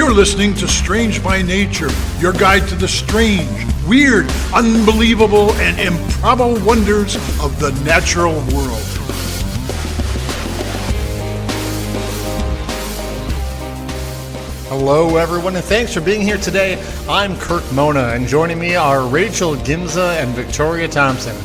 You're listening to Strange by Nature, your guide to the strange, weird, unbelievable, and improbable wonders of the natural world. Hello, everyone, and thanks for being here today. I'm Kirk Mona, and joining me are Rachel Gimza and Victoria Thompson.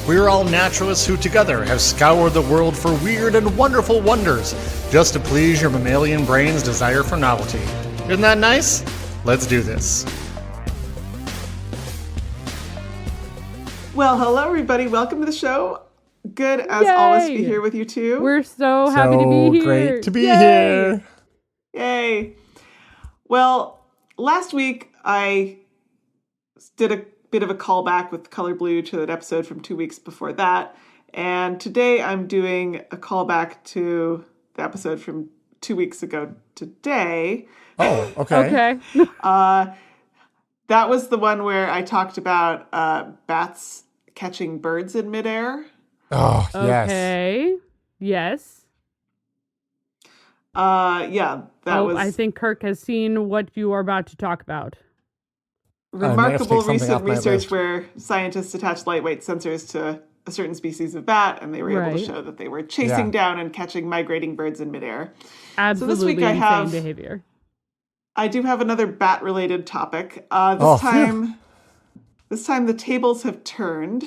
We're all naturalists who together have scoured the world for weird and wonderful wonders, just to please your mammalian brain's desire for novelty. Isn't that nice? Let's do this. Well, hello, everybody. Welcome to the show. Good, as always, to be here with you, too. We're so happy to be here. Great to be here. Yay. Well, last week I did a bit of a callback with Color Blue to an episode from 2 weeks before that. And today I'm doing a callback to the episode from 2 weeks ago today. Oh, okay. That was the one where I talked about bats catching birds in midair. Oh, yes. Okay. Yes. That was... I think Kirk has seen what you are about to talk about. Remarkable recent research where scientists attached lightweight sensors to a certain species of bat, and they were able to show that they were chasing down and catching migrating birds in midair. Absolutely so this week insane behavior. I do have another bat-related topic. This time the tables have turned,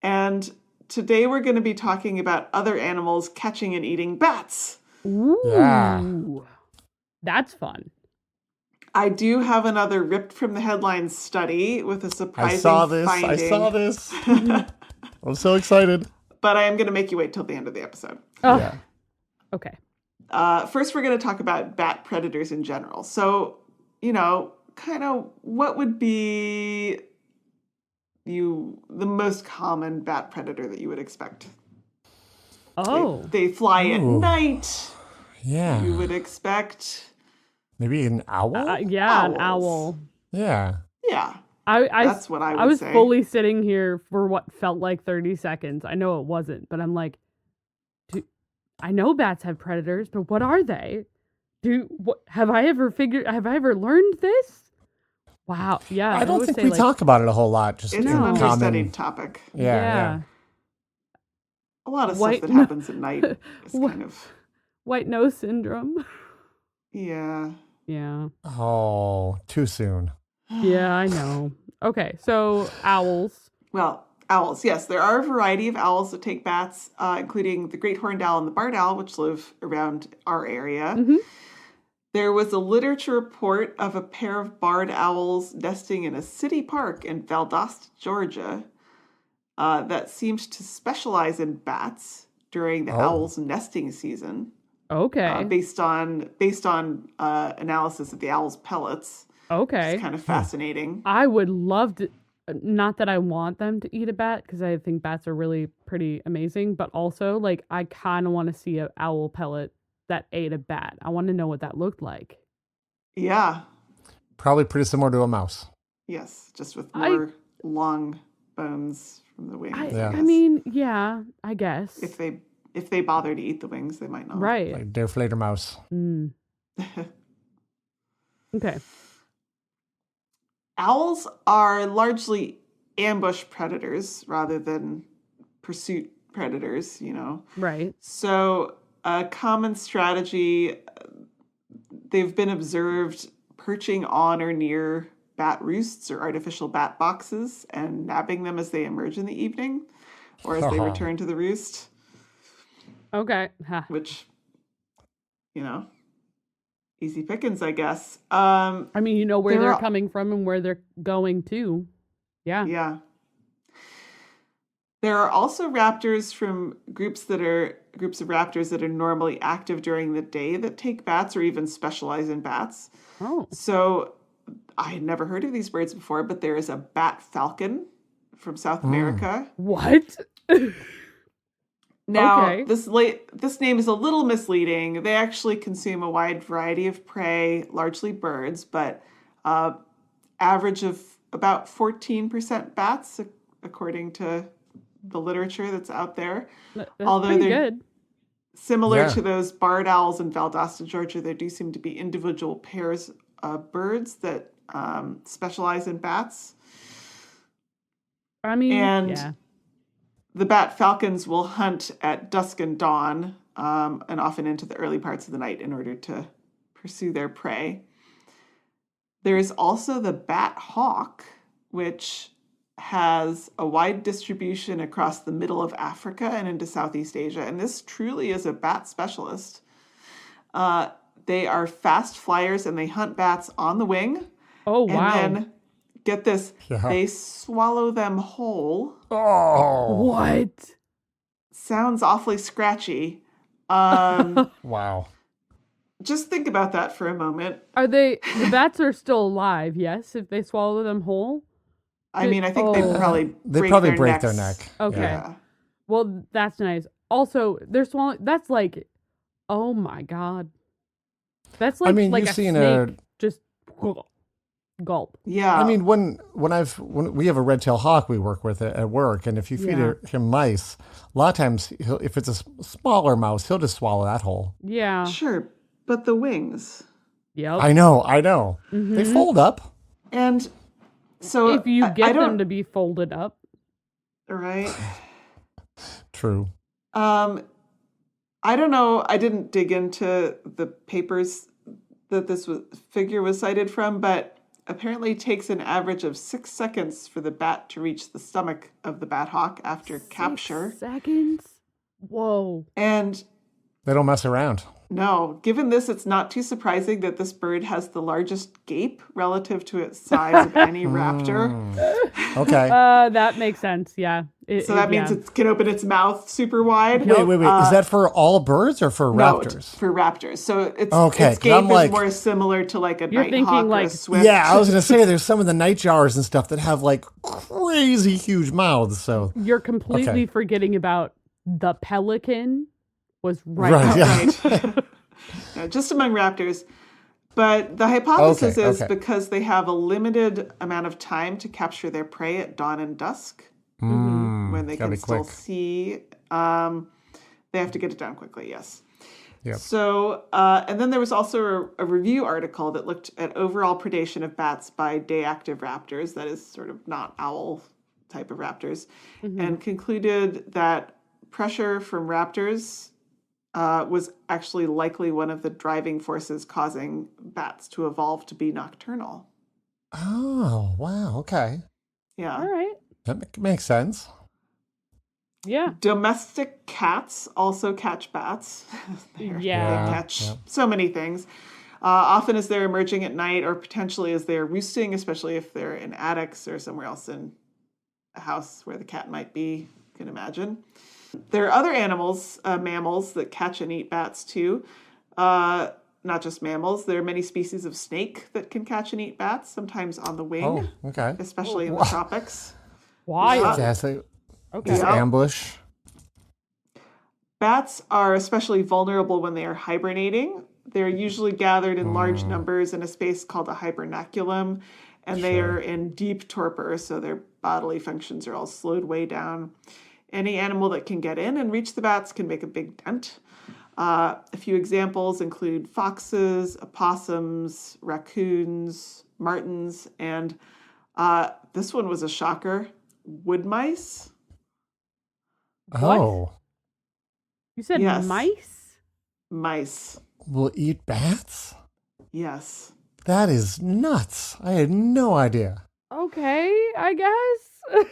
and today we're going to be talking about other animals catching and eating bats. Ooh, yeah. That's fun. I do have another ripped from the headlines study with a surprising finding. I saw this. I'm so excited. But I am going to make you wait till the end of the episode. Oh, yeah. Okay. First, we're going to talk about bat predators in general. So, kind of what would be the most common bat predator that you would expect? Oh. They fly at night. Yeah. You would expect... Maybe an owl? An owl. Yeah. Yeah. That's what I would say. I was fully sitting here for what felt like 30 seconds. I know it wasn't, but I'm like, I know bats have predators, but what are they? Have I ever learned this? Wow. Yeah. I don't think we talk about it a whole lot. Just it's an understudied topic. Yeah. A lot of stuff that happens at night is kind of... White nose syndrome. Yeah. Yeah. Oh, too soon. Yeah, I know. Okay, so owls. Well, owls, yes. There are a variety of owls that take bats, including the great horned owl and the barred owl, which live around our area. Mm-hmm. There was a literature report of a pair of barred owls nesting in a city park in Valdosta, Georgia, that seemed to specialize in bats during the owl's nesting season. Okay. Based on analysis of the owl's pellets. Okay. It's kind of fascinating. I would love to, not that I want them to eat a bat, because I think bats are really pretty amazing, but also, I kind of want to see an owl pellet that ate a bat. I want to know what that looked like. Yeah. Probably pretty similar to a mouse. Yes, just with more long bones from the wings. I mean, yeah, I guess. If they bother to eat the wings, they might not. Right. Like Der Fledermaus. Mm. Okay. Owls are largely ambush predators rather than pursuit predators, Right. So a common strategy, they've been observed perching on or near bat roosts or artificial bat boxes and nabbing them as they emerge in the evening or as they return to the roost. Okay. Which, easy pickings, I guess. I mean, you know where they're coming from and where they're going to. Yeah. Yeah. There are also raptors from groups of raptors that are normally active during the day that take bats or even specialize in bats. Oh. So I had never heard of these birds before, but there is a bat falcon from South America. What? Now, this name is a little misleading. They actually consume a wide variety of prey, largely birds, but average of about 14% bats, according to the literature that's out there. That's pretty good. Similar to those barred owls in Valdosta, Georgia, there do seem to be individual pairs of birds that specialize in bats. I mean, And the bat falcons will hunt at dusk and dawn, and often into the early parts of the night in order to pursue their prey. There is also the bat hawk, which has a wide distribution across the middle of Africa and into Southeast Asia. And this truly is a bat specialist. They are fast flyers and they hunt bats on the wing. Oh, wow. And then, get this, they swallow them whole. Oh. What? Sounds awfully scratchy. Wow. Just think about that for a moment. The bats are still alive, yes, if they swallow them whole? I mean, I think they probably break their necks. neck. Okay. Yeah. Well, that's nice. Also, they're swallowing. That's like, oh my god. That's like, I mean, like you've a seen snake just gulp. Yeah. I mean, when we have a red-tailed hawk we work with at work, and if you feed him mice, a lot of times if it's a smaller mouse, he'll just swallow that whole. Yeah. Sure, but the wings. Yep. I know. They fold up. And so if you get them to be folded up. Right. True. I don't know. I didn't dig into the papers that this figure was cited from, but apparently it takes an average of 6 seconds for the bat to reach the stomach of the bat hawk after capture. 6 seconds? Whoa. And They don't mess around. no, given this, it's not too surprising that this bird has the largest gape relative to its size of any raptor. Okay. That makes sense. Yeah. So that means it can open its mouth super wide. Wait. Is that for all birds or for No, raptors? for raptors. So its 'cause gape I'm like- is more similar to like a You're nighthawk thinking or like- a swift. Yeah, I was going to say there's some of the nightjars and stuff that have like crazy huge mouths. So You're completely forgetting about the pelican was right. Right, yeah. Right. No, just among raptors. But the hypothesis is okay. because they have a limited amount of time to capture their prey at dawn and dusk, when they gotta can be still quick. see, they have to get it done quickly, yes. Yep. So, and then there was also a review article that looked at overall predation of bats by day-active raptors, that is sort of not owl type of raptors, and concluded that pressure from raptors was actually likely one of the driving forces causing bats to evolve to be nocturnal. Oh, wow. Okay. Yeah. All right. That makes sense. Yeah. Domestic cats also catch bats. They Yeah. catch so many things. Often as they're emerging at night or potentially as they're roosting, especially if they're in attics or somewhere else in a house where the cat might be, you can imagine. There are other animals, mammals, that catch and eat bats too. Not just mammals. There are many species of snake that can catch and eat bats, sometimes on the wing, Oh, okay. especially in the tropics. Why? Yeah, so Okay. just Yeah. ambush. Bats are especially vulnerable when they are hibernating. They're usually gathered in large numbers in a space called a hibernaculum, and they are in deep torpor, so their bodily functions are all slowed way down. Any animal that can get in and reach the bats can make a big dent. A few examples include foxes, opossums, raccoons, martins, and this one was a shocker, wood mice. Oh, You said Yes. mice? Mice, will eat bats? yes. That is nuts. I had no idea. Okay, I guess.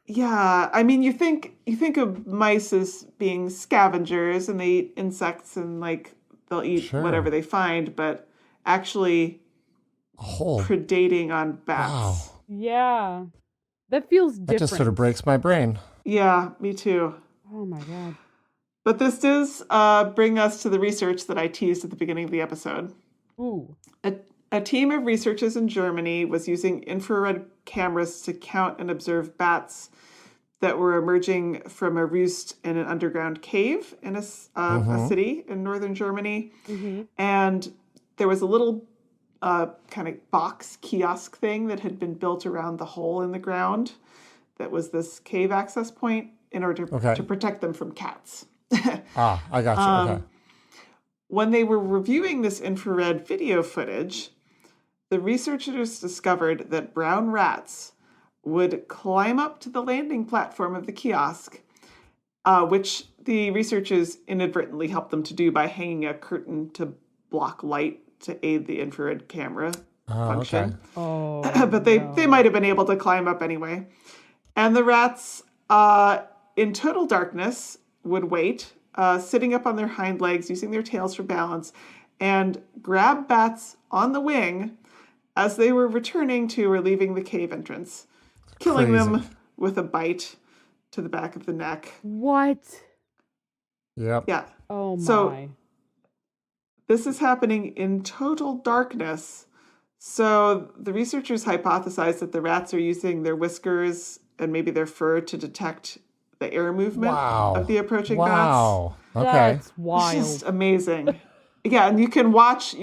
Yeah, I mean, you think of mice as being scavengers, and they eat insects, and like they'll eat Sure. whatever they find, but actually A whole. predating on bats. Wow. Yeah. That feels different. That just sort of breaks my brain. Yeah, me too. Oh my god. But this does bring us to the research that I teased at the beginning of the episode. Ooh. A team of researchers in Germany was using infrared cameras to count and observe bats that were emerging from a roost in an underground cave in a city in northern Germany. And there was a little kind of box kiosk thing that had been built around the hole in the ground that was this cave access point in order to protect them from cats. I got you. Okay. When they were reviewing this infrared video footage, the researchers discovered that brown rats would climb up to the landing platform of the kiosk, which the researchers inadvertently helped them to do by hanging a curtain to block light to aid the infrared camera function. Okay. Oh, But they might have been able to climb up anyway. And the rats, in total darkness, would wait, sitting up on their hind legs, using their tails for balance, and grab bats on the wing as they were returning to or leaving the cave entrance, killing them with a bite to the back of the neck. what? Yep. Yeah. Oh my. So this is happening in total darkness. So the researchers hypothesized that the rats are using their whiskers and maybe their fur to detect the air movement of the approaching bats. Wow. Okay. That's It's wild. just amazing. Yeah, and you can watch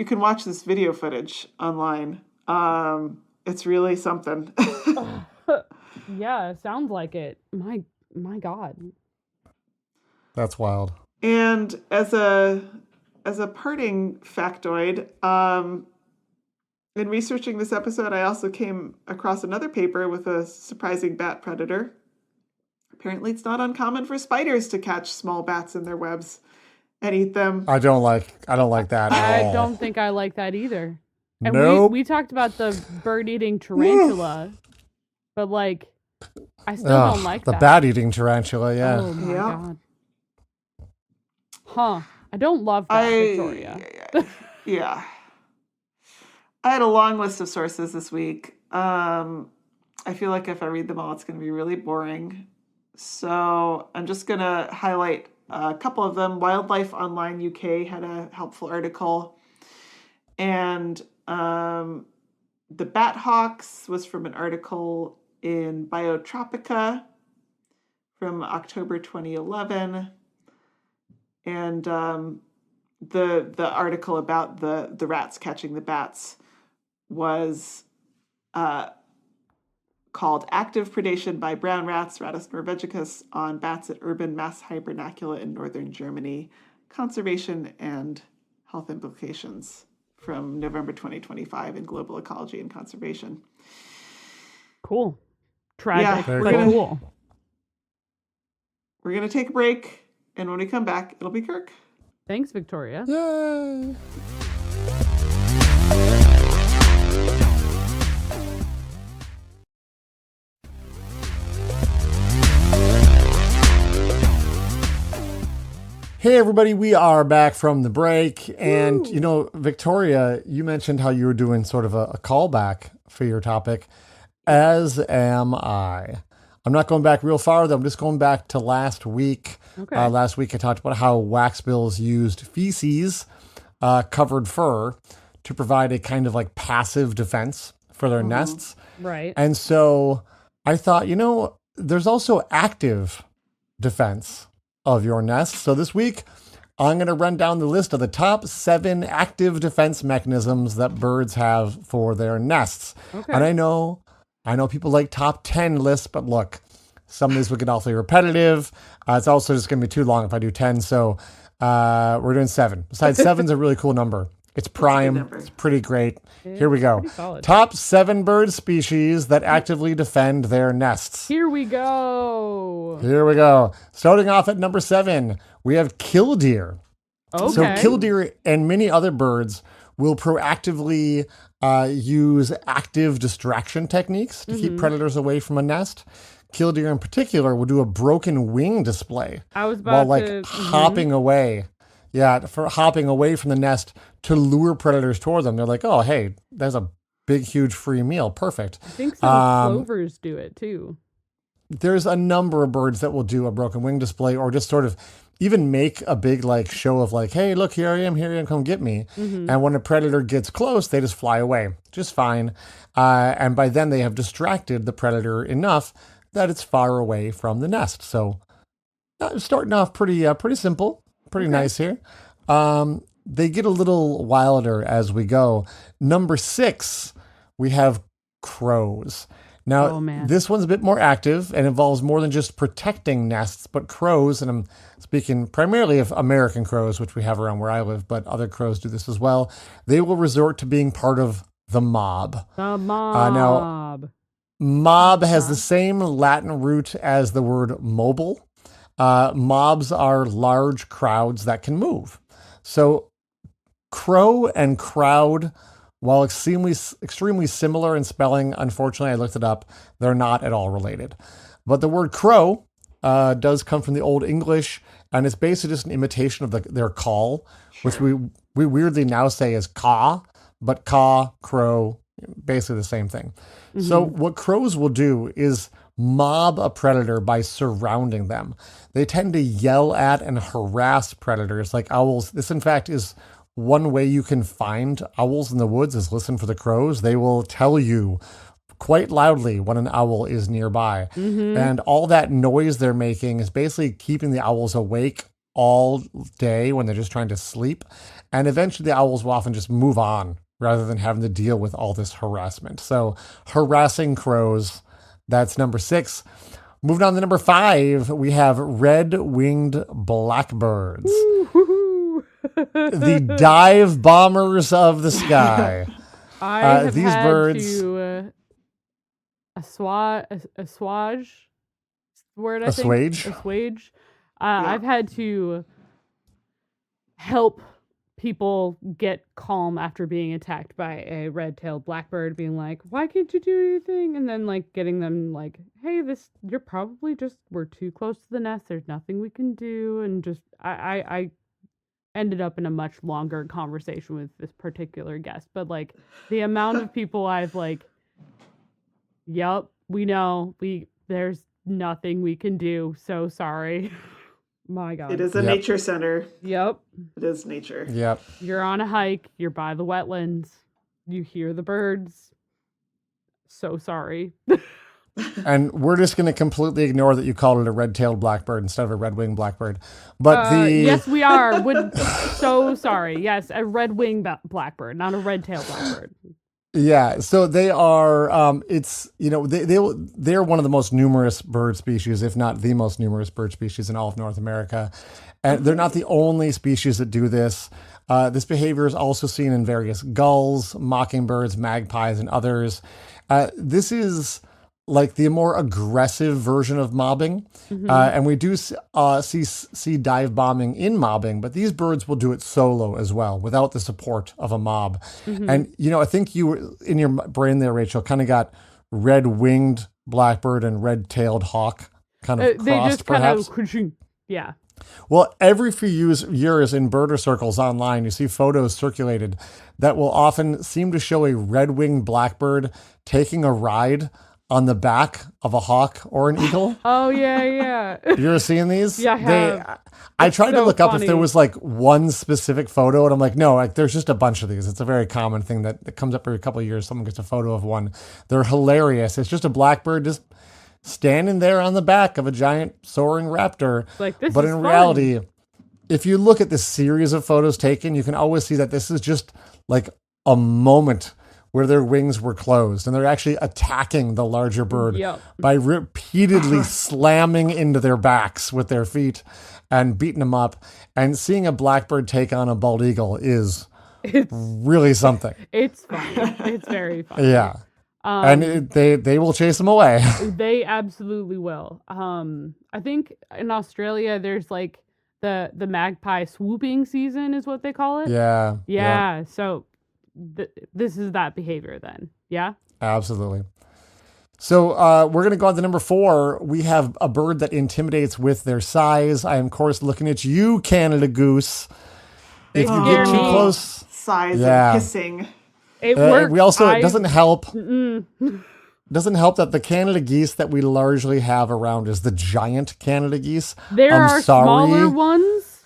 this video footage online. It's really something. Yeah, sounds like it. My God. That's wild. And as a parting factoid, in researching this episode, I also came across another paper with a surprising bat predator. Apparently, it's not uncommon for spiders to catch small bats in their webs and eat them. I don't like that at all. I don't think I like that either. And Nope. we talked about the bird-eating tarantula, but like, I still don't like the that. bat-eating tarantula. Yeah. Oh my Yeah. God. Huh. I don't love that, Victoria. Yeah. I had a long list of sources this week. I feel like if I read them all, it's going to be really boring. So I'm just going to highlight a couple of them. Wildlife Online UK had a helpful article. And the bat hawks was from an article in Biotropica from October 2011. And the article about the rats catching the bats was called Active Predation by Brown Rats, Rattus norvegicus, on Bats at Urban Mass Hibernacula in Northern Germany, Conservation and Health Implications, from November 2025 in Global Ecology and Conservation. Cool. Tragic, Yeah, but cool. We're going to take a break, and when we come back, it'll be Kirk. Thanks, Victoria. Yay. Hey everybody, we are back from the break, and Victoria, you mentioned how you were doing sort of a callback for your topic, as am I. I'm not going back real far though, I'm just going back to last week. Okay. Last week I talked about how waxbills used feces, covered fur, to provide a kind of like passive defense for their nests. Right. And so I thought, there's also active defense of your nest. So this week, I'm going to run down the list of the top 7 active defense mechanisms that birds have for their nests. Okay. And I know people like top 10 lists, but look, some of these would get awfully repetitive. It's also just going to be too long if I do 10. So we're doing 7. Besides, 7's a really cool number. It's prime. number. It's pretty great. Here we go. pretty solid. Top 7 bird species that actively defend their nests. Here we go. Here we go. Starting off at number 7, we have killdeer. Okay. So killdeer and many other birds will proactively use active distraction techniques to keep predators away from a nest. Killdeer in particular will do a broken wing display I was about while to hopping away. Yeah, for hopping away from the nest to lure predators toward them. They're like, oh, hey, there's a big, huge free meal. Perfect. I think some plovers do it too. There's a number of birds that will do a broken wing display or just sort of even make a big show of hey, look, here I am, come get me. And when a predator gets close, they just fly away, just fine. And by then they have distracted the predator enough that it's far away from the nest. So starting off pretty simple, pretty nice here. They get a little wilder as we go. Number 6, we have crows. Now, Oh, man. this one's a bit more active and involves more than just protecting nests, but crows, and I'm speaking primarily of American crows, which we have around where I live, but other crows do this as well. They will resort to being part of the mob. The Now, mob. mob has the same Latin root as the word mobile. Mobs are large crowds that can move. So crow and crowd, while extremely similar in spelling, unfortunately, I looked it up, they're not at all related. But the word crow does come from the Old English, and it's basically just an imitation of their call, which we weirdly now say is caw, but caw, crow, basically the same thing. Mm-hmm. So what crows will do is mob a predator by surrounding them. They tend to yell at and harass predators like owls. This, in fact, is one way you can find owls in the woods is listen for the crows. They will tell you quite loudly when an owl is nearby. Mm-hmm. And all that noise they're making is basically keeping the owls awake all day when they're just trying to sleep. And eventually the owls will often just move on rather than having to deal with all this harassment. So harassing crows, that's number 6. Moving on to number 5, we have red-winged blackbirds. The dive bombers of the sky. I have these had birds to assuage word, I assuage. think. Assuage. I've had to help people get calm after being attacked by a red-tailed blackbird, being like, why can't you do anything? And then like getting them like, hey, you're probably we're too close to the nest, there's nothing we can do. And just I ended up in a much longer conversation with this particular guest, but like the amount of people I've like, yep, we know, there's nothing we can do, so sorry. My God. It is a nature center. Yep. It is nature. Yep. You're on a hike, you're by the wetlands, you hear the birds. So sorry. And we're just going to completely ignore that you called it a red-tailed blackbird instead of a red-winged blackbird. But yes, we are. So sorry. Yes, a red-winged blackbird, not a red-tailed blackbird. Yeah, so they are. They're one of the most numerous bird species, if not the most numerous bird species in all of North America, and they're not the only species that do this. This behavior is also seen in various gulls, mockingbirds, magpies, and others. This is like the more aggressive version of mobbing, and we do see dive bombing in mobbing, but these birds will do it solo as well, without the support of a mob. And I think you were in your brain there, Rachel, kind of got red-winged blackbird and red-tailed hawk kind of crossed, they just perhaps. Yeah. Well, every few years in birder circles online, you see photos circulated that will often seem to show a red-winged blackbird taking a ride on the back of a hawk or an eagle. Oh, yeah. You ever seen these? Yeah, I have. I tried to look up funny. if there was like one specific photo, and I'm like, no, like there's just a bunch of these. It's a very common thing that comes up every couple of years. Someone gets a photo of one. They're hilarious. It's just a blackbird just standing there on the back of a giant soaring raptor. Like, this but is in fun. reality, if you look at the series of photos taken, you can always see that this is just like a moment where their wings were closed, and they're actually attacking the larger bird by repeatedly slamming into their backs with their feet and beating them up. And seeing a blackbird take on a bald eagle is really something. It's funny. It's very funny. Yeah. And they will chase them away. They absolutely will. I think in Australia there's like the magpie swooping season is what they call it. Yeah. Yeah. So this is that behavior then. Yeah. Absolutely. So we're going to go on to number 4. We have a bird that intimidates with their size. I am, of course, looking at you, Canada goose. If you get too close, size and hissing. It works. It doesn't help. Doesn't help that the Canada geese that we largely have around is the giant Canada geese. There are smaller ones.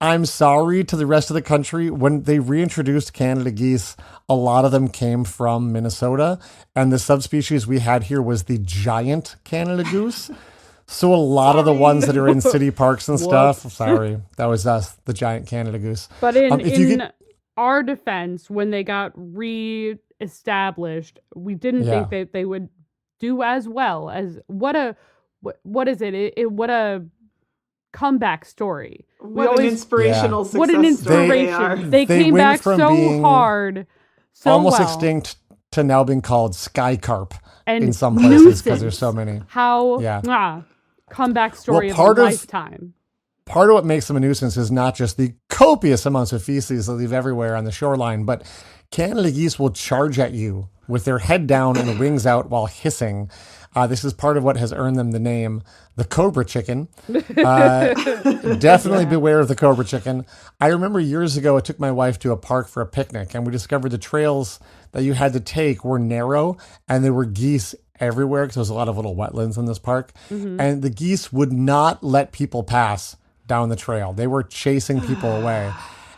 I'm sorry to the rest of the country. When they reintroduced Canada geese, a lot of them came from Minnesota, and the subspecies we had here was the giant Canada goose. So a lot of the ones that are in city parks and stuff, sorry, that was us, the giant Canada goose. But in our defense, when they got re-established, we didn't think that they would do as well as what is it? What a comeback story. What an inspirational success What an story they are. inspiration. They came went back from so being hard, so almost well. extinct to now being called sky carp And in some places because there's so many. Comeback story of a lifetime. Part of what makes them a nuisance is not just the copious amounts of feces they leave everywhere on the shoreline, but Canada geese will charge at you with their head down and wings out while hissing. This is part of what has earned them the name the cobra chicken. Definitely beware of the cobra chicken. I remember years ago, I took my wife to a park for a picnic, and we discovered the trails that you had to take were narrow, and there were geese everywhere because there was a lot of little wetlands in this park. Mm-hmm. And the geese would not let people pass down the trail. They were chasing people away.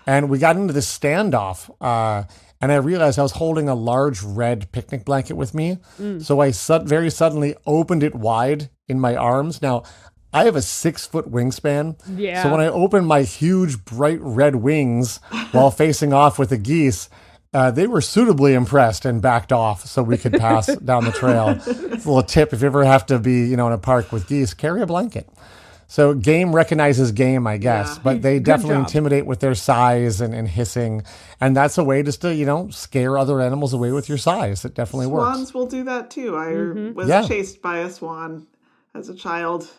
And we got into this standoff, and I realized I was holding a large red picnic blanket with me. So I very suddenly opened it wide in my arms. Now, I have a 6-foot wingspan. Yeah. So when I opened my huge, bright red wings while facing off with the geese, they were suitably impressed and backed off so we could pass down the trail. It's a little tip. If you ever have to be, in a park with geese, carry a blanket. So game recognizes game, I guess, but they definitely intimidate with their size and hissing. And that's a way just to, scare other animals away with your size. It definitely works. Swans will do that too. I was chased by a swan as a child.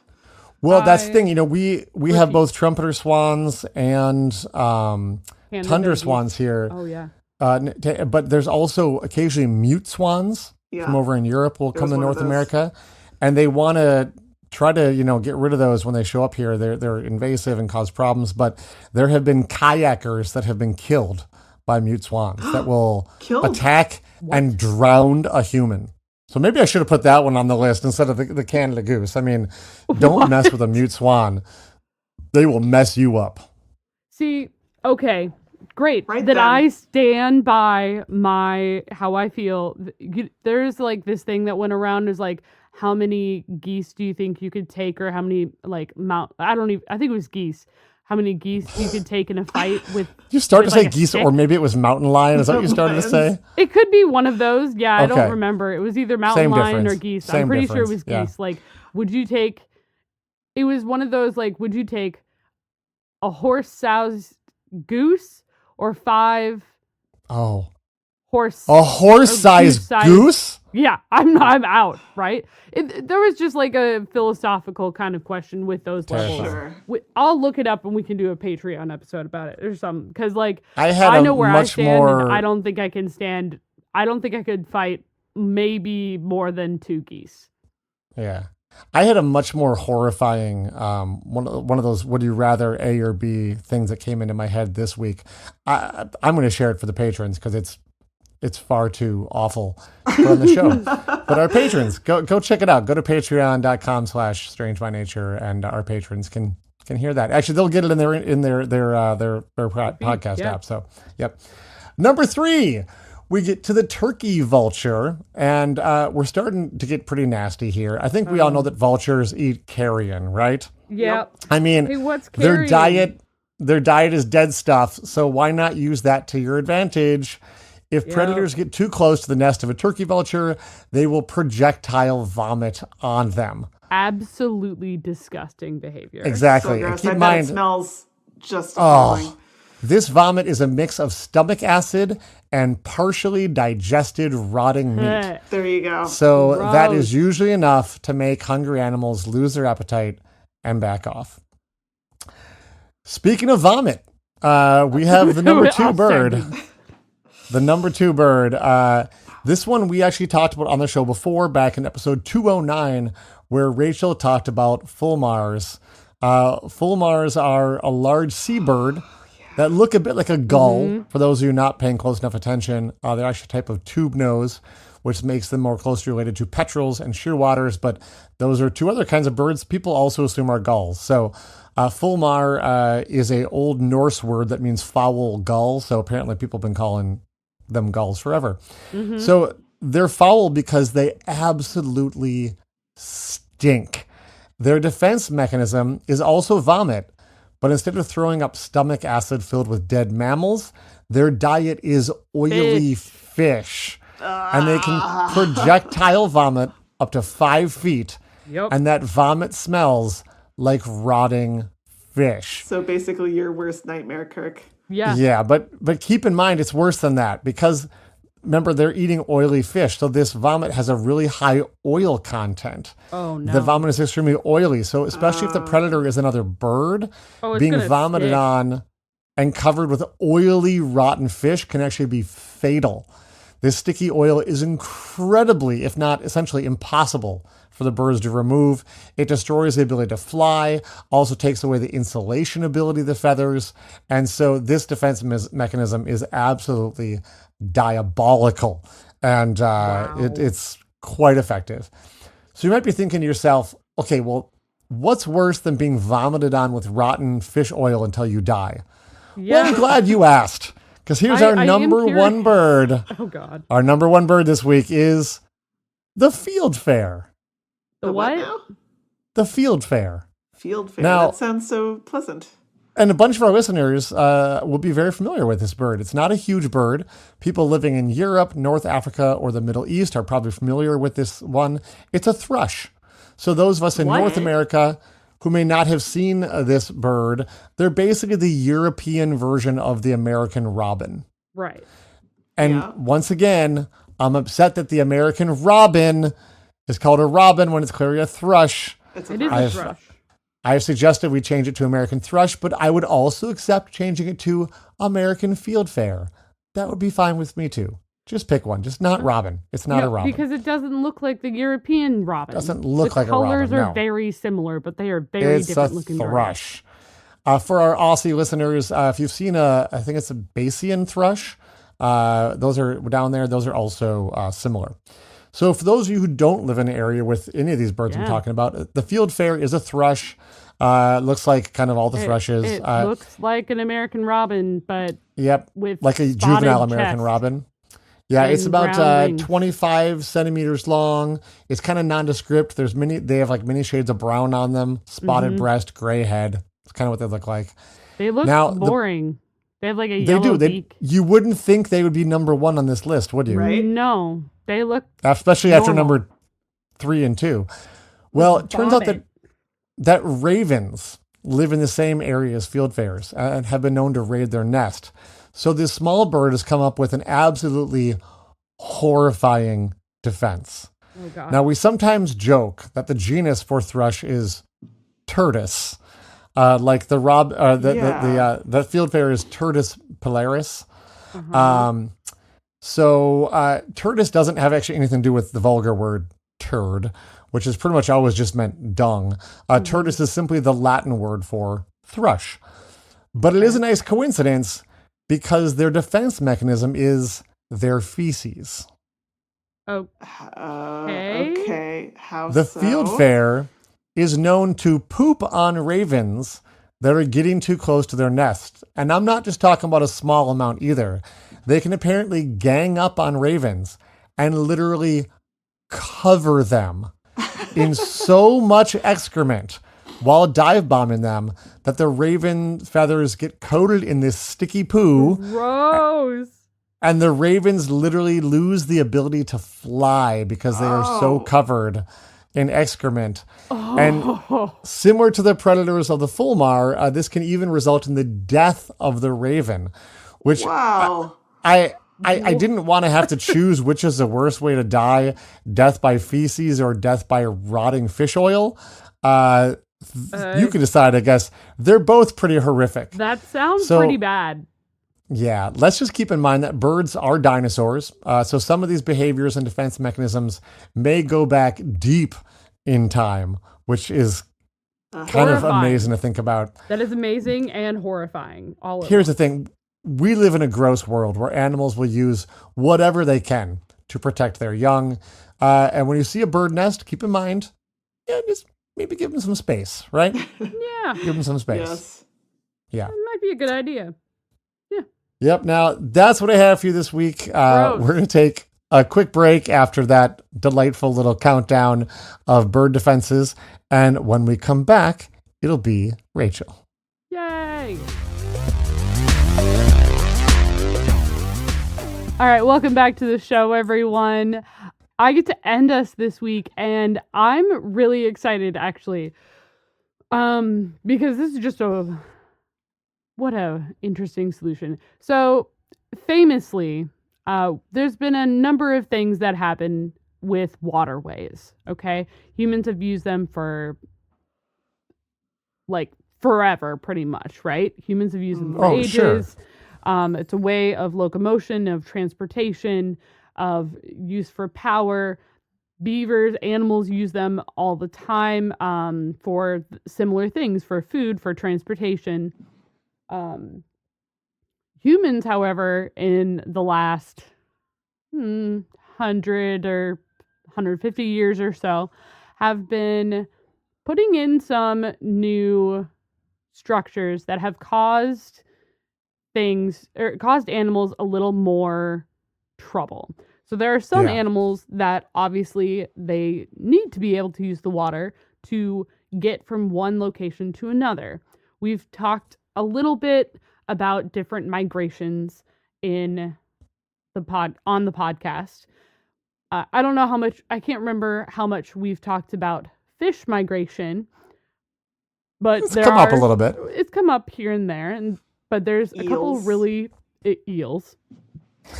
Well, that's the thing. We have both trumpeter swans and tundra swans here. Oh, yeah. But there's also occasionally mute swans from over in Europe will come to North America. And they want to try to, get rid of those when they show up here. They're invasive and cause problems. But there have been kayakers that have been killed by mute swans that will attack and drown a human. So maybe I should have put that one on the list instead of the Canada goose. I mean, don't mess with a mute swan. They will mess you up. See, okay, great. Right that then. I stand by how I feel. There's like this thing that went around is like, how many geese do you think you could take, or how many I think it was geese. How many geese you could take in a fight with? You started to say geese, stick? or maybe it was mountain lion. Is that what you started to say? It could be one of those. Yeah, I don't Okay. remember. It was either mountain Same lion difference. or geese. Same I'm pretty sure it difference. was Yeah. geese. Like, would you take? It was one of those. Like, would you take a horse-sized goose or 5 Oh, horse? a horse-sized goose? Yeah, I'm out. Right? There was just like a philosophical kind of question with those levels. Sure. I'll look it up and we can do a Patreon episode about it or something. Because like I know where I stand, more... and I don't think I can stand. I don't think I could fight maybe more than 2 geese. Yeah. I had a much more horrifying one of those would you rather A or B things that came into my head this week. I'm going to share it for the patrons because it's far too awful for on the show. But our patrons, go check it out. Go to patreon.com/strange by nature, and our patrons can hear that. Actually, they'll get it in their podcast app. So, yep. Number 3, we get to the turkey vulture, and we're starting to get pretty nasty here. I think we all know that vultures eat carrion, right? Yep. I mean, Hey, what's their carrion? diet is dead stuff. So why not use that to your advantage? If predators get too close to the nest of a turkey vulture, they will projectile vomit on them. Absolutely disgusting behavior. Exactly. So And gross. keep I in bet it mind, smells just appalling. this vomit is a mix of stomach acid and partially digested rotting meat. There you go. So that Gross. is usually enough to make hungry animals lose their appetite and back off. Speaking of vomit, we have the number 2 bird. The number 2 bird. This one we actually talked about on the show before, back in episode 209, where Rachel talked about fulmars. Fulmars are a large seabird that look a bit like a gull. For those of you not paying close enough attention, they're actually a type of tube nose, which makes them more closely related to petrels and shearwaters. But those are 2 other kinds of birds people also assume are gulls. So fulmar is a old Norse word that means foul gull. So apparently people have been calling them gulls forever. So they're foul because they absolutely stink. Their defense mechanism is also vomit, but instead of throwing up stomach acid filled with dead mammals, their diet is oily fish. And they can projectile vomit up to 5 feet, Yep. and that vomit smells like rotting fish. So basically your worst nightmare, Kirk. Yeah. Yeah, but keep in mind it's worse than that because remember they're eating oily fish, so this vomit has a really high oil content. Oh no. The vomit is extremely oily, so especially if the predator is another bird, it's being gonna vomited stick. on and covered with oily, rotten fish can actually be fatal. This sticky oil is incredibly, if not essentially impossible for the birds to remove. It destroys the ability to fly, also takes away the insulation ability of the feathers. And so this defense mechanism is absolutely diabolical. And it's quite effective. So you might be thinking to yourself, okay, well, what's worse than being vomited on with rotten fish oil until you die? Yeah. Well, I'm glad you asked. Because here's our I am number curious. one bird. Oh God. Our number one bird this week is the fieldfare. The what? Now? The fieldfare. Fieldfare. Now- That sounds so pleasant. And a bunch of our listeners will be very familiar with this bird. It's not a huge bird. People living in Europe, North Africa, or the Middle East are probably familiar with this one. It's a thrush. So those of us in What? North America who may not have seen this bird, they're basically the European version of the American robin. Right. And Yeah. once again, I'm upset that the American robin is called a robin when it's clearly a thrush. It's It is I a have- thrush. I have suggested we change it to American thrush, but I would also accept changing it to American fieldfare. That would be fine with me too. Just pick one, just not robin. It's not Yeah, a robin. because it doesn't look like the European robin. Doesn't look like a The colors robin, are no. very similar, but they are very It's a different looking birds. thrush. For our Aussie listeners, if you've seen I think it's a Bayesian thrush. Those are down there. Those are also similar. So for those of you who don't live in an area with any of these birds I'm Yeah. talking about, the fieldfare is a thrush. Looks like kind of all the thrushes. It looks like an American robin, but Yep, with like a spotted juvenile American chest. robin. Yeah, it's and about brown wings. 25 centimeters long. It's kind of nondescript. They have like many shades of brown on them, spotted Mm-hmm. breast, gray head. It's kind of what they look like. they look Now, boring. They have like a They yellow do. beak. You wouldn't think they would be number one on this list, would you? Right. No, they look Especially after normal. number 3 and 2. Well, it turns out that ravens live in the same area as fieldfares and have been known to raid their nest. So this small bird has come up with an absolutely horrifying defense. Oh God. Now, we sometimes joke that the genus for thrush is Turdus. Like the fieldfare is Turdus pilaris. So Turdus doesn't have actually anything to do with the vulgar word turd, which has pretty much always just meant dung. Turdus is simply the Latin word for thrush. But it is a nice coincidence because their defense mechanism is their feces. Oh, Okay. How The so? fieldfare is known to poop on ravens that are getting too close to their nest. And I'm not just talking about a small amount either. They can apparently gang up on ravens and literally cover them in so much excrement while dive bombing them that the raven feathers get coated in this sticky poo. gross. And the ravens literally lose the ability to fly because they are so covered in excrement. And similar to the predators of the fulmar, this can even result in the death of the raven, which Wow. I didn't want to have to choose which is the worst way to die, death by feces or death by rotting fish oil. You can decide, I guess. They're both pretty horrific. That sounds So- pretty bad. Yeah, let's just keep in mind that birds are dinosaurs. So some of these behaviors and defense mechanisms may go back deep in time, which is kind of Horrifying. amazing to think about. That is amazing and horrifying. All of Here's the thing. We live in a gross world where animals will use whatever they can to protect their young. And when you see a bird nest, keep in mind, just maybe give them some space, right? Yeah, Give them some space. Yes. Yeah. that might be a good idea. Yep. Now, that's what I have for you this week. We're going to take a quick break after that delightful little countdown of bird defenses. And when we come back, it'll be Rachel. Yay! All right, welcome back to the show, everyone. I get to end us this week, and I'm really excited, actually, because this is just what a interesting solution. So, famously, there's been a number of things that happen with waterways. Okay, humans have used them for like forever, pretty much, right? Humans have used them for ages. Sure. It's a way of locomotion, of transportation, of use for power. Beavers, animals use them all the time for similar things, for food, for transportation. Humans, however, in the last 100 or 150 years or so, have been putting in some new structures that have caused animals a little more trouble. So there are some animals that obviously they need to be able to use the water to get from one location to another. We've talked a little bit about different migrations on the podcast. I don't know how much, I can't remember how much we've talked about fish migration, but it's come up a little bit. It's come up here and there, but there's a couple really eels.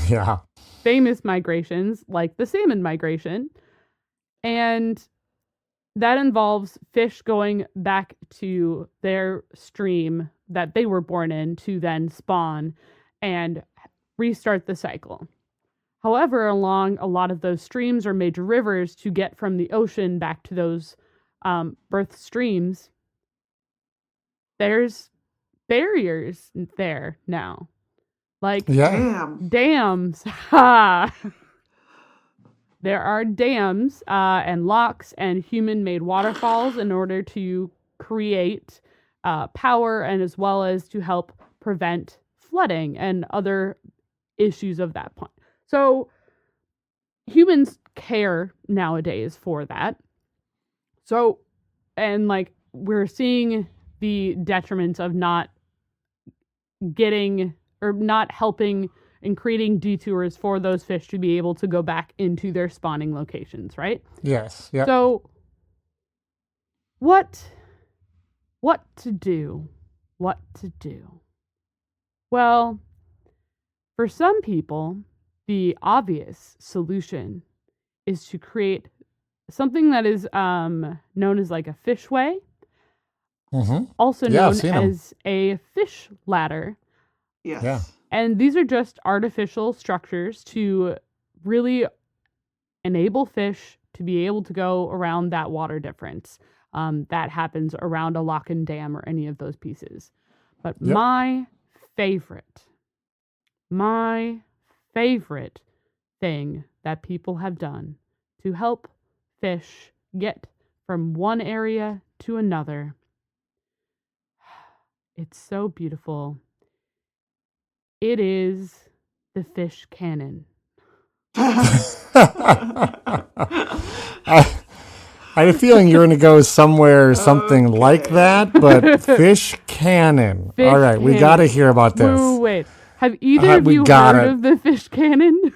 Yeah. Famous migrations like the salmon migration, and that involves fish going back to their stream that they were born in to then spawn and restart the cycle. However, along a lot of those streams or major rivers to get from the ocean back to those birth streams, there's barriers there now. Like dams. There are dams and locks and human-made waterfalls in order to create power and as well as to help prevent flooding and other issues of that point. So humans care nowadays for that. So, and like we're seeing the detriments of not getting or not helping and creating detours for those fish to be able to go back into their spawning locations, right? Yes. Yeah. So what to do? What to do? Well, for some people, the obvious solution is to create something that is known as like a fishway, also known as a fish ladder. Yes. Yeah. And these are just artificial structures to really enable fish to be able to go around that water difference that happens around a lock and dam or any of those pieces. But my favorite thing that people have done to help fish get from one area to another, it's so beautiful. It is the fish cannon. I had a feeling you were going to go something like that, but fish cannon. All right, we got to hear about this. Wait. Have either of you heard of the fish cannon?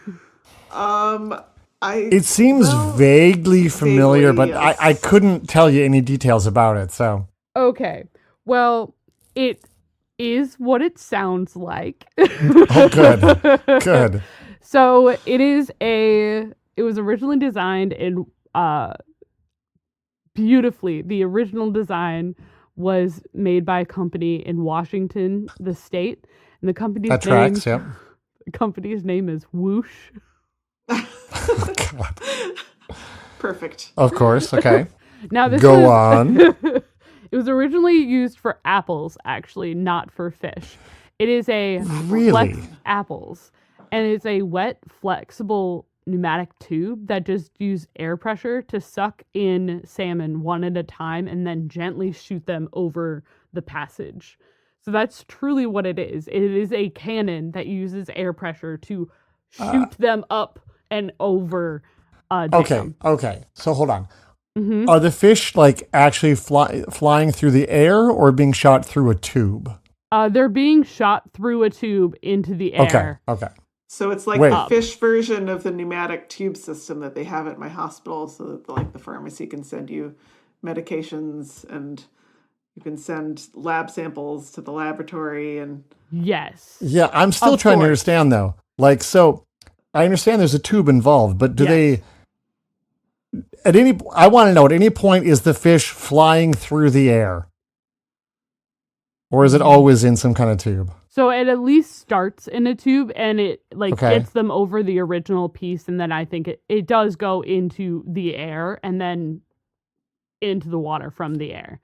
It seems vaguely familiar, but yes. I couldn't tell you any details about it. So okay, well, it is what it sounds like. Oh, good. So it was originally designed in beautifully. The original design was made by a company in Washington, the state, and the company's The company's name is Whoosh. Oh, God. Perfect. Of course. Okay. Now this Go on. It was originally used for apples, actually, not for fish. It is apples, and it's a wet, flexible pneumatic tube that just uses air pressure to suck in salmon one at a time and then gently shoot them over the passage. So that's truly what it is. It is a cannon that uses air pressure to shoot them up and over a dam. Okay. So hold on. Mm-hmm. Are the fish like actually flying through the air or being shot through a tube? They're being shot through a tube into the air. Okay. So it's like Wait. the fish version of the pneumatic tube system that they have at my hospital, so that like the pharmacy can send you medications and you can send lab samples to the laboratory and Yes. Yeah, I'm still Of trying to course. understand though. Like, so I understand there's a tube involved, but do Yes. they I want to know, at any point, is the fish flying through the air? Or is it always in some kind of tube? So it at least starts in a tube and it like Okay. gets them over the original piece, and then I think it does go into the air and then into the water from the air.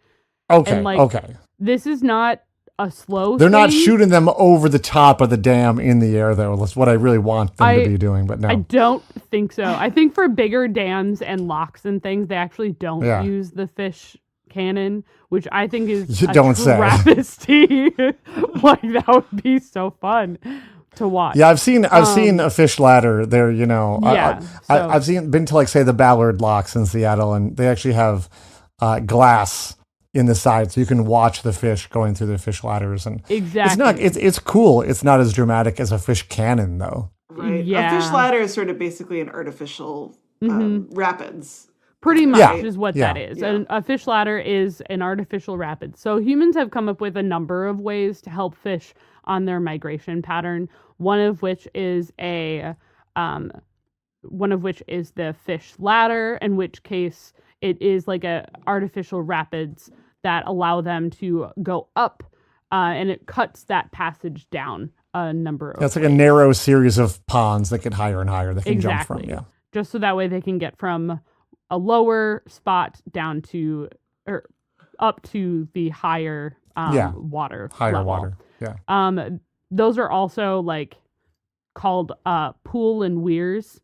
Okay, And, like, okay. This is not a slow They're not thing. shooting them over the top of the dam in the air, though. That's what I really want them to be doing, but no. I don't think so. I think for bigger dams and locks and things, they actually don't Yeah. use the fish cannon, which I think is You a don't say. travesty. Like, that would be so fun to watch. Yeah, I've seen a fish ladder there, you know. Yeah, so- I've been to, like, say, the Ballard locks in Seattle, and they actually have glass in the side, so you can watch the fish going through the fish ladders. And Exactly. it's cool. It's not as dramatic as a fish cannon, though. right. Yeah. A fish ladder is sort of basically an artificial rapids. Pretty much Yeah, is what yeah. that is. Yeah. A fish ladder is an artificial rapid. So humans have come up with a number of ways to help fish on their migration pattern. One of which is the fish ladder, in which case it is like a artificial rapids that allow them to go up, and it cuts that passage down a number of It's like a ways. narrow series of ponds that get higher and higher. They can jump Exactly. from. Yeah. Just so that way they can get from a lower spot down to or up to the higher water Higher level. water. Yeah. Those are also like called pool and weirs.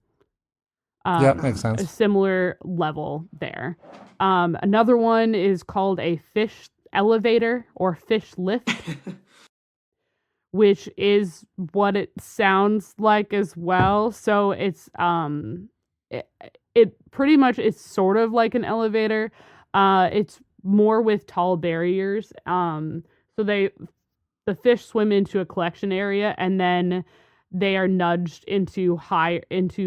Yeah, makes A sense. similar level there. Another one is called a fish elevator or fish lift, which is what it sounds like as well. So it's it pretty much is sort of like an elevator. It's more with tall barriers. So the fish swim into a collection area and then they are nudged into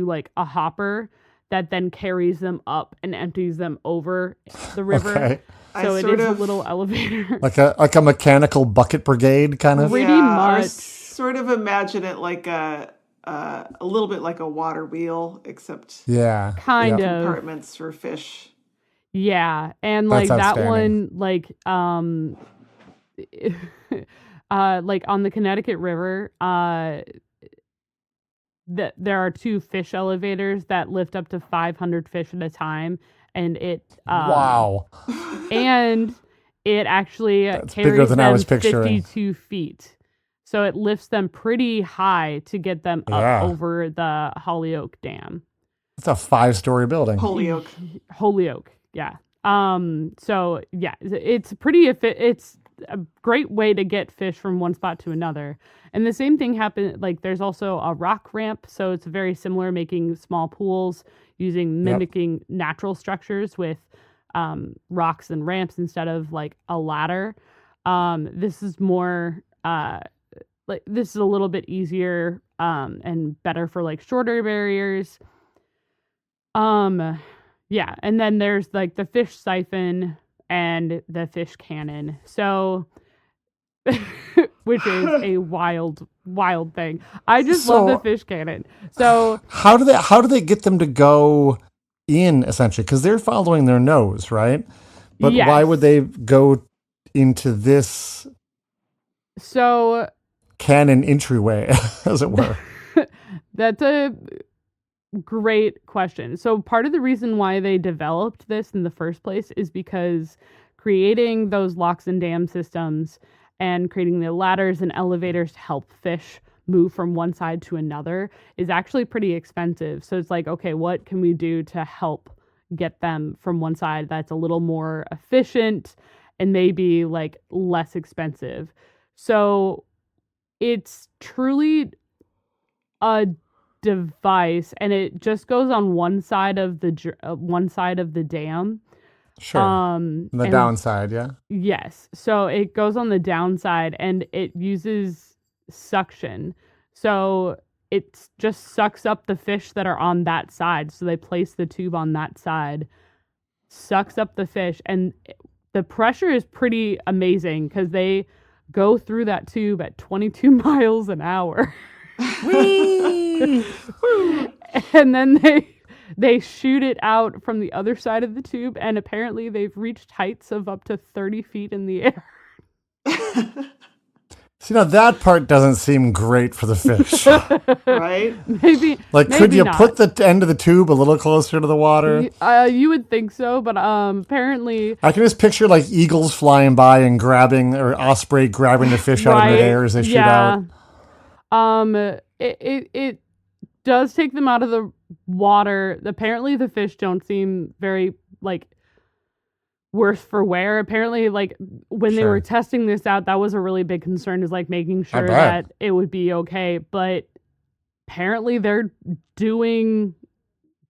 like a hopper that then carries them up and empties them over the river. Okay. So I it sort is a of- little elevator. Like a mechanical bucket brigade kind of. Pretty Or much. sort of imagine it like a little bit like a water wheel, except Yeah. Kind yeah. of. compartments for fish. Yeah, and That's like that outstanding. one, like on the Connecticut River, there are two fish elevators that lift up to 500 fish at a time, and Wow. and it actually That's carries bigger than I them was picturing. 52 feet. So it lifts them pretty high to get them Yeah. up over the Holyoke Dam. It's a 5-story building. Holyoke. Holyoke, yeah. So yeah, it's it's a great way to get fish from one spot to another. And the same thing happened, like there's also a rock ramp, so it's very similar, making small pools mimicking natural structures with rocks and ramps instead of like a ladder. This is more this is a little bit easier and better for like shorter barriers. Yeah, and then there's like the fish siphon and the fish cannon. So which is a wild thing. I just love the So- fish cannon. So How do they get them to go in, essentially? Because they're following their nose, right? But why Yes. would they go into this so cannon entryway, as it were? that's a great question. So part of the reason why they developed this in the first place is because creating those locks and dam systems and creating the ladders and elevators to help fish move from one side to another is actually pretty expensive. So it's like, okay, what can we do to help get them from one side that's a little more efficient and maybe like less expensive? So it's truly a device, and it just goes on one side of the dam. Sure. And the downside, yeah. Yes. So it goes on the downside and it uses suction. So it just sucks up the fish that are on that side. So they place the tube on that side, sucks up the fish, and the pressure is pretty amazing because they go through that tube at 22 miles an hour. And then they shoot it out from the other side of the tube, and apparently they've reached heights of up to 30 feet in the air. See, now that part doesn't seem great for the fish. Right? Maybe. Like, maybe could you not. put the end of the tube a little closer to the water? You would think so, but apparently. I can just picture like eagles flying by and grabbing, or osprey grabbing the fish out of midair as they shoot out. It does take them out of the water. Apparently, the fish don't seem very like worse for wear. Apparently, like when they were testing this out, that was a really big concern, is like making sure that it would be okay. But apparently, they're doing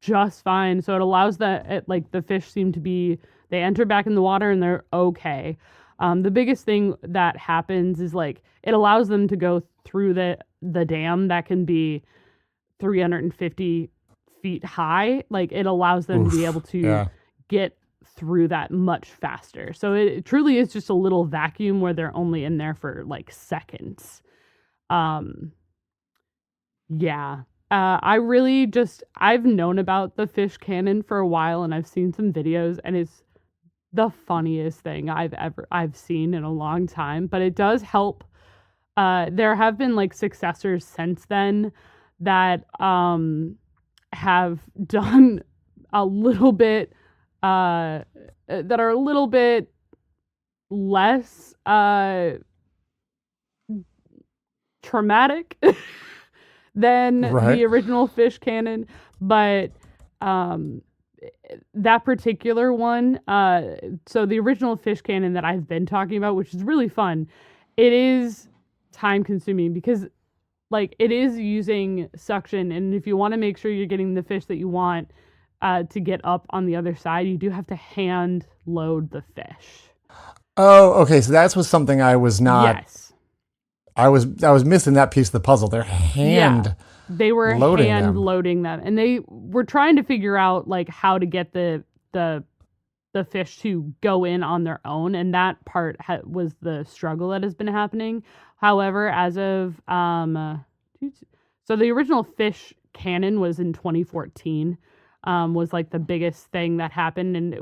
just fine. So it allows the fish seem to be, they enter back in the water and they're okay. The biggest thing that happens is like it allows them to go through the dam that can be 350 feet high. Like it allows them to be able to get through that much faster. So it truly is just a little vacuum where they're only in there for like seconds. I've known about the fish cannon for a while, and I've seen some videos, and it's the funniest thing I've seen in a long time. But it does help. There have been like successors since then that have done a little bit that are a little bit less traumatic than the original fish cannon, but that particular one, so the original fish cannon that I've been talking about, which is really fun, it is time consuming because like it is using suction, and if you want to make sure you're getting the fish that you want to get up on the other side, you do have to hand load the fish. Oh, okay. So that's was something I was not. Yes. I was missing that piece of the puzzle. They're they were loading them, and they were trying to figure out like how to get the fish to go in on their own, and that part was the struggle that has been happening. However, as of so the original fish cannon was in 2014. Was like the biggest thing that happened, and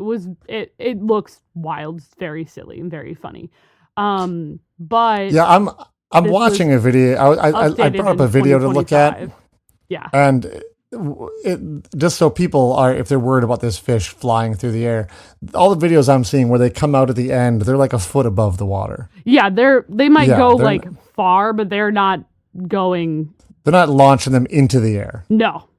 it looks wild, it's very silly and very funny. But yeah, I'm watching a video. I brought up a video to look at. Yeah, and just so people are, if they're worried about this fish flying through the air, all the videos I'm seeing where they come out at the end, they're like a foot above the water. Yeah, they might go like far, but they're not going. They're not launching them into the air. No.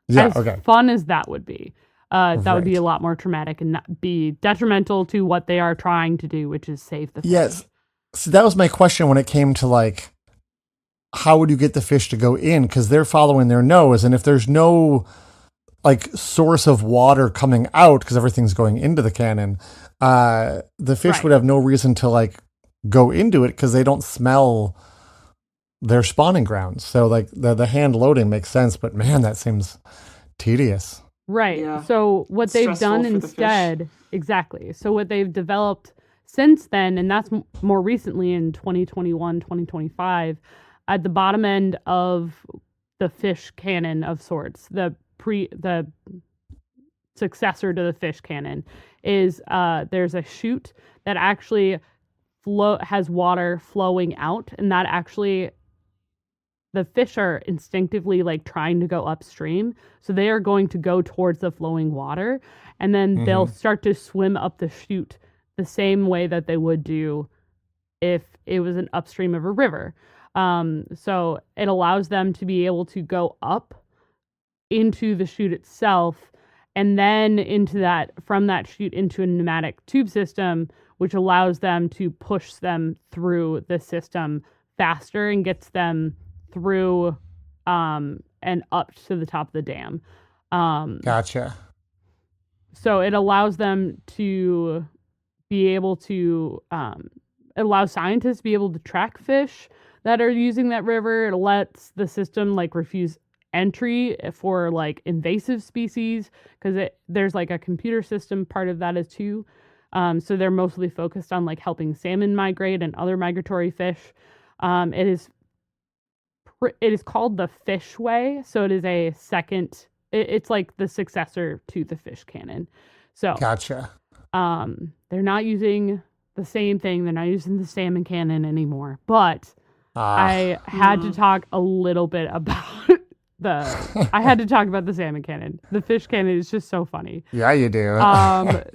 Yeah, as fun as that would be, that would be a lot more traumatic and not be detrimental to what they are trying to do, which is save the fish. Yes. So that was my question when it came to like, how would you get the fish to go in? Because they're following their nose, and if there's no like source of water coming out because everything's going into the cannon, the fish would have no reason to like go into it because they don't smell their spawning grounds. So like the hand loading makes sense, but man, that seems tedious. Right. Yeah. So what they've done instead, exactly. So what they've developed since then, and that's more recently in 2021, 2025, at the bottom end of the fish cannon of sorts, the successor to the fish cannon is there's a chute that actually has water flowing out, and that actually the fish are instinctively like trying to go upstream. So they are going to go towards the flowing water, and then they'll start to swim up the chute the same way that they would do if it was an upstream of a river. So it allows them to be able to go up into the chute itself, and then from that chute into a pneumatic tube system, which allows them to push them through the system faster and gets them through and up to the top of the dam. Gotcha. So it allows them to be able to allow scientists to be able to track fish that are using that river. It lets the system like refuse entry for like invasive species because there's like a computer system part of that as too. So they're mostly focused on like helping salmon migrate and other migratory fish. It is called the Fish Way. So it is a second. It's like the successor to the fish cannon. So Gotcha. They're not using the same thing. They're not using the salmon cannon anymore. But I had to talk a little bit about I had to talk about the salmon cannon. The fish cannon is just so funny. Yeah, you do.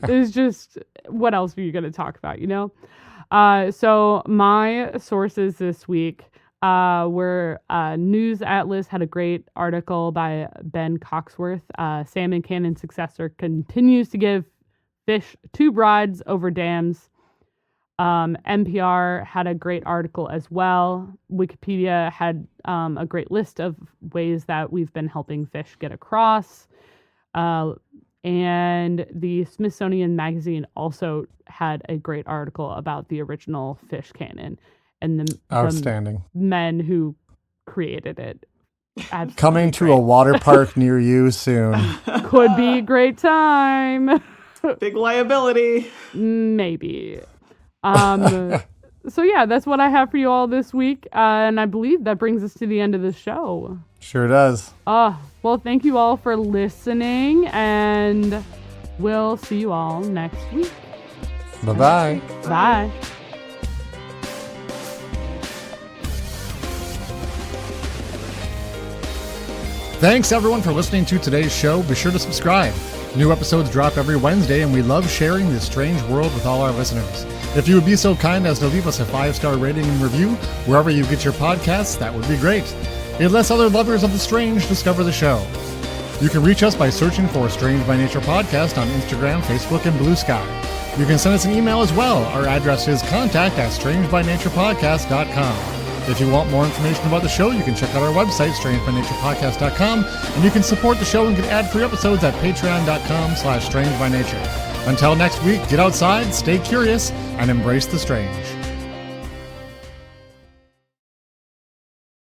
It's just, what else are you going to talk about, you know? So my sources this week were News Atlas had a great article by Ben Coxworth. Salmon cannon successor continues to give fish two brides over dams. NPR had a great article as well. Wikipedia had a great list of ways that we've been helping fish get across. And the Smithsonian Magazine also had a great article about the original fish cannon and Outstanding. the men who created it. Absolutely Coming to great. a water park near you soon. Could be a great time. Big liability. Maybe. So yeah, that's what I have for you all this week. And I believe that brings us to the end of the show. Sure does. Well, thank you all for listening, and we'll see you all next week. Bye-bye. Bye. Thanks everyone for listening to today's show. Be sure to subscribe. New episodes drop every Wednesday, and we love sharing this strange world with all our listeners. If you would be so kind as to leave us a 5-star rating and review wherever you get your podcasts, that would be great. It lets other lovers of the strange discover the show. You can reach us by searching for Strange by Nature Podcast on Instagram, Facebook, and Blue Sky. You can send us an email as well. Our address is contact@strangebynaturepodcast.com. If you want more information about the show, you can check out our website, strangebynaturepodcast.com, and you can support the show and get ad-free episodes at patreon.com/strangebynature. Until next week, get outside, stay curious, and embrace the strange.